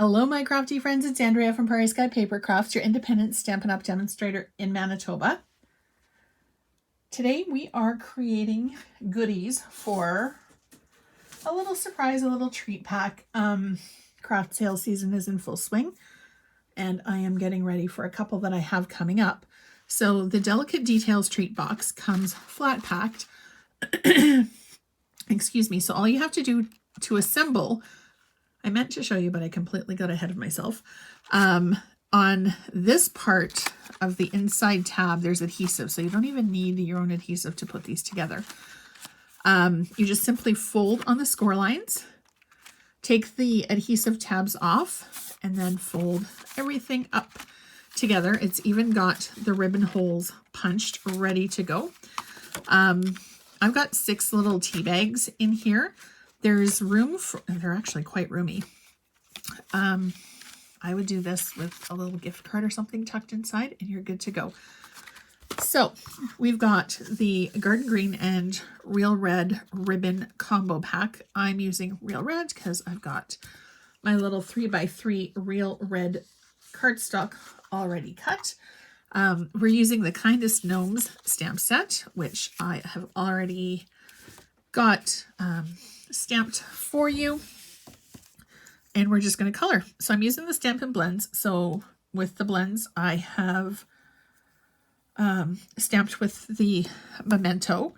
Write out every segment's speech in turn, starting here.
Hello my crafty friends, it's Andrea from Prairie Sky Paper Crafts, your independent Stampin' Up! Demonstrator in Manitoba. Today we are creating goodies for a little surprise, a little treat pack. Craft sale season is in full swing and I am getting ready for a couple that I have coming up. So the Delicate Details treat box comes flat packed. Excuse me. So all you have to do to assemble, I meant to show you, but I completely got ahead of myself. On this part of the inside tab, there's adhesive, so you don't even need your own adhesive to put these together. You just simply fold on the score lines, take the adhesive tabs off, and then fold everything up together. It's even got the ribbon holes punched, ready to go. I've got 6 little tea bags in here. There's room for, they're actually quite roomy. I would do this with a little gift card or something tucked inside and you're good to go. So we've got the Garden Green and Real Red ribbon combo pack. I'm using Real Red because I've got my little 3x3 Real Red cardstock already cut. We're using the Kindest Gnomes stamp set, which I have already got stamped for you, and we're just going to color. So I'm using the Stampin' blends. So with the blends I have stamped with the Memento,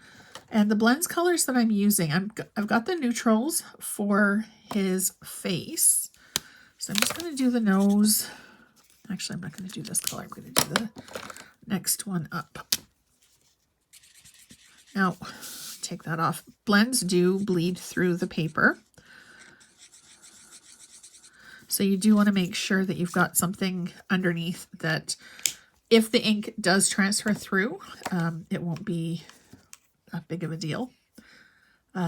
and the blends colors that I'm using, I've got the neutrals for his face. So I'm just going to do the nose. Actually, I'm not going to do this color. I'm going to do the next one up. Now take that off. Blends do bleed through the paper, so you do want to make sure that you've got something underneath that if the ink does transfer through, it won't be a big of a deal.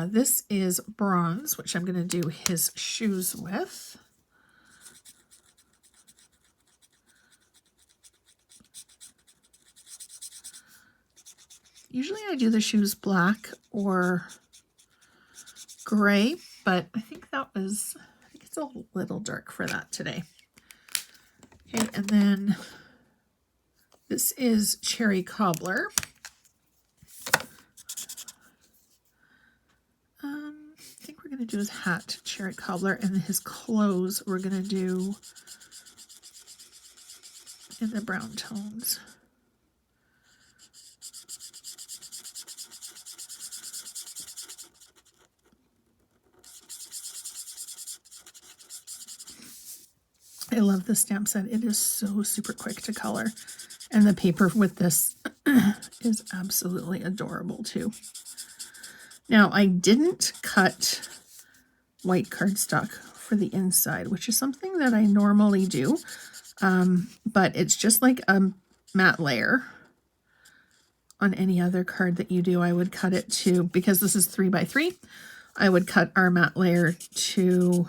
This is bronze, which I'm going to do his shoes with. Usually I do the shoes black or gray, but I think it's a little dark for that today. Okay, and then this is Cherry Cobbler. I think we're going to do his hat, Cherry Cobbler, and his clothes we're going to do in the brown tones. I love the stamp set. It is so super quick to color. And the paper with this is absolutely adorable too. Now, I didn't cut white cardstock for the inside, which is something that I normally do. But it's just like a matte layer on any other card that you do. I would cut it to, because this is 3x3, I would cut our matte layer to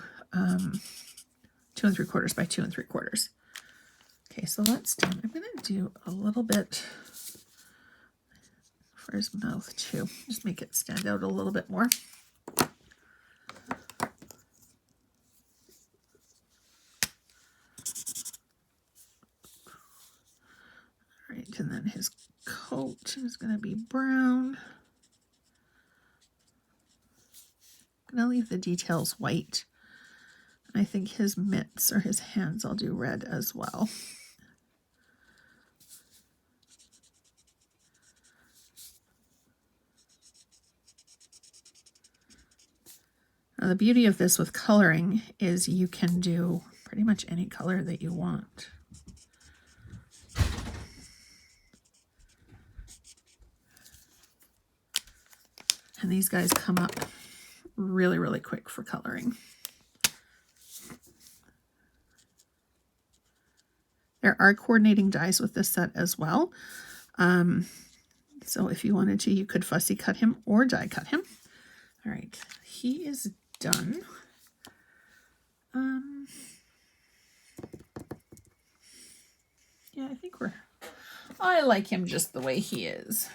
2 3/4 by 2 3/4. Okay, so that's done. I'm going to do a little bit for his mouth too. Just make it stand out a little bit more. All right, and then his coat is going to be brown. I'm going to leave the details white. I think his mitts or his hands I'll do red as well. Now the beauty of this with coloring is you can do pretty much any color that you want. And these guys come up really, really quick for coloring. There are coordinating dies with this set as well. So if you wanted to, you could fussy cut him or die cut him. All right, he is done. Yeah, I think I like him just the way he is.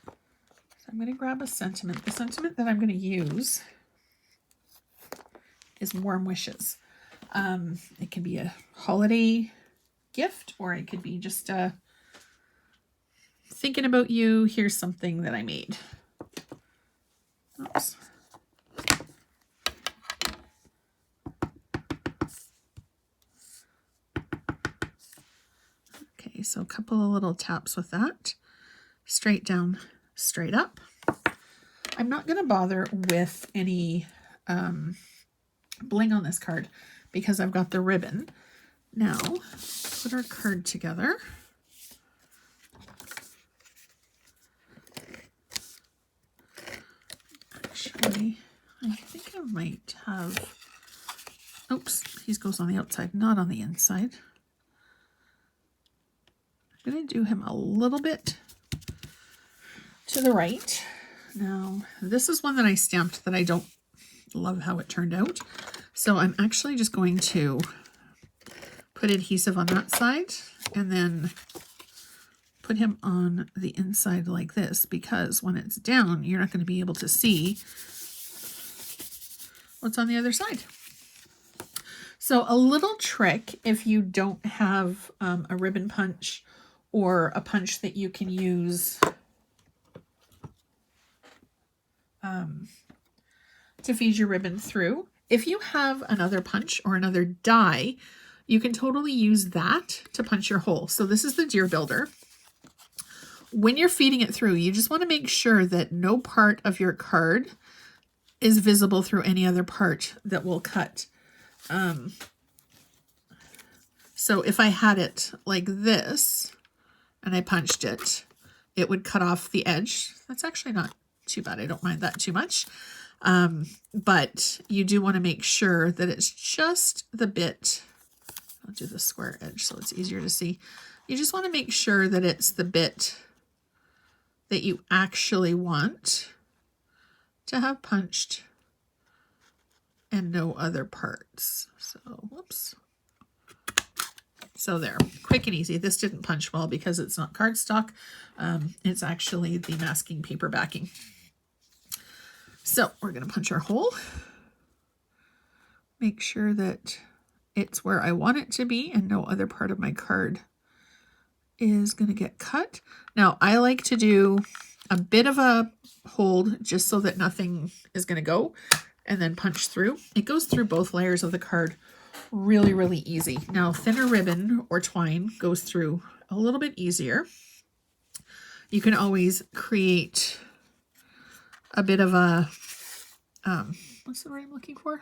So I'm going to grab a sentiment. The sentiment that I'm going to use is Warm Wishes. It could be a holiday gift, or it could be just thinking about you. Here's something that I made. Oops. Okay, so a couple of little taps with that. Straight down, straight up. I'm not going to bother with any bling on this card because I've got the ribbon. Now, put our card together. Actually, I think I might have... Oops, he goes on the outside, not on the inside. I'm going to do him a little bit to the right. Now, this is one that I stamped that I don't love how it turned out. So I'm actually just going to put adhesive on that side and then put him on the inside like this, because when it's down, you're not going to be able to see what's on the other side. So a little trick, if you don't have a ribbon punch or a punch that you can use to feed your ribbon through, if you have another punch or another die, you can totally use that to punch your hole. So this is the Deer Builder. When you're feeding it through, you just want to make sure that no part of your card is visible through any other part that will cut. So if I had it like this and I punched it, it would cut off the edge. That's actually not too bad. I don't mind that too much. But you do want to make sure that it's just the bit. I'll do the square edge so it's easier to see. You just want to make sure that it's the bit that you actually want to have punched and no other parts. So, whoops. So there, quick and easy. This didn't punch well because it's not cardstock. It's actually the masking paper backing. So we're going to punch our hole. Make sure that it's where I want it to be and no other part of my card is going to get cut. Now I like to do a bit of a hold just so that nothing is going to go, and then punch through. It goes through both layers of the card really, really easy. Now thinner ribbon or twine goes through a little bit easier. You can always create a bit of a, what's the word I'm looking for?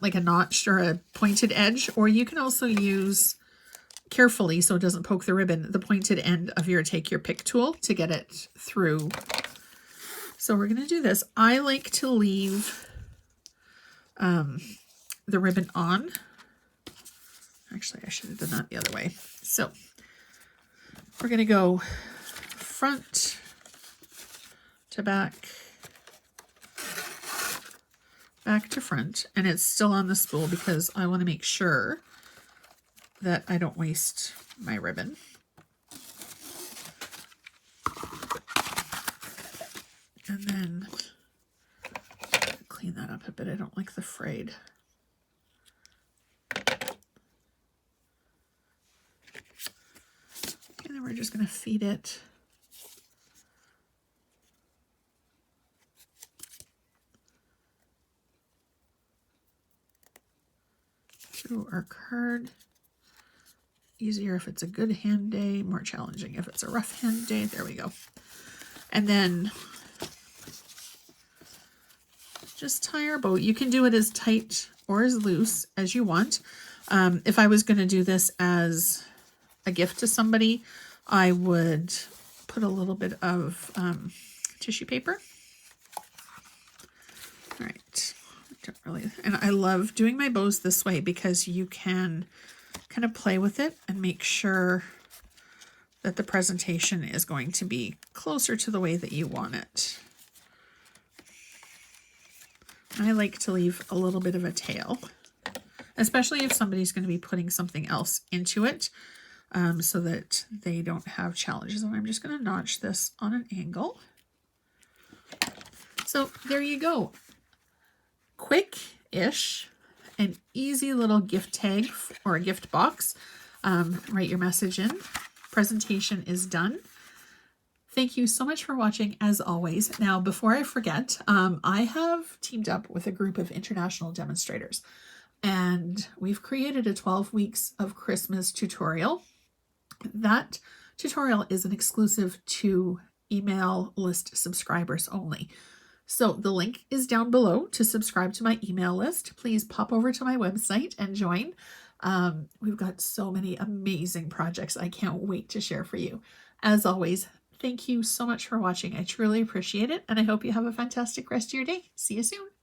Like a notch or a pointed edge, or you can also use, carefully so it doesn't poke the ribbon, the pointed end of your take your pick tool to get it through. So we're going to do this. I like to leave the ribbon on. Actually, I should have done that the other way. So we're going to go front to back, back to front, and it's still on the spool because I want to make sure that I don't waste my ribbon. And then clean that up a bit. I don't like the frayed. And then we're just going to feed it through our card. Easier if it's a good hand day, more challenging if it's a rough hand day. There we go. And then just tie our bow. You can do it as tight or as loose as you want. If I was going to do this as a gift to somebody, I would put a little bit of tissue paper. All right. Don't really, and I love doing my bows this way because you can kind of play with it and make sure that the presentation is going to be closer to the way that you want it. I like to leave a little bit of a tail, especially if somebody's going to be putting something else into it, so that they don't have challenges. And I'm just going to notch this on an angle. So there you go. Quick-ish an easy little gift tag or a gift box. Write your message in. Presentation is done. Thank you so much for watching, as always. Now, before I forget, I have teamed up with a group of international demonstrators, and we've created a 12 weeks of Christmas tutorial. That tutorial is an exclusive to email list subscribers only. So the link is down below to subscribe to my email list. Please pop over to my website and join. We've got so many amazing projects I can't wait to share for you. As always, thank you so much for watching. I truly appreciate it, and I hope you have a fantastic rest of your day. See you soon.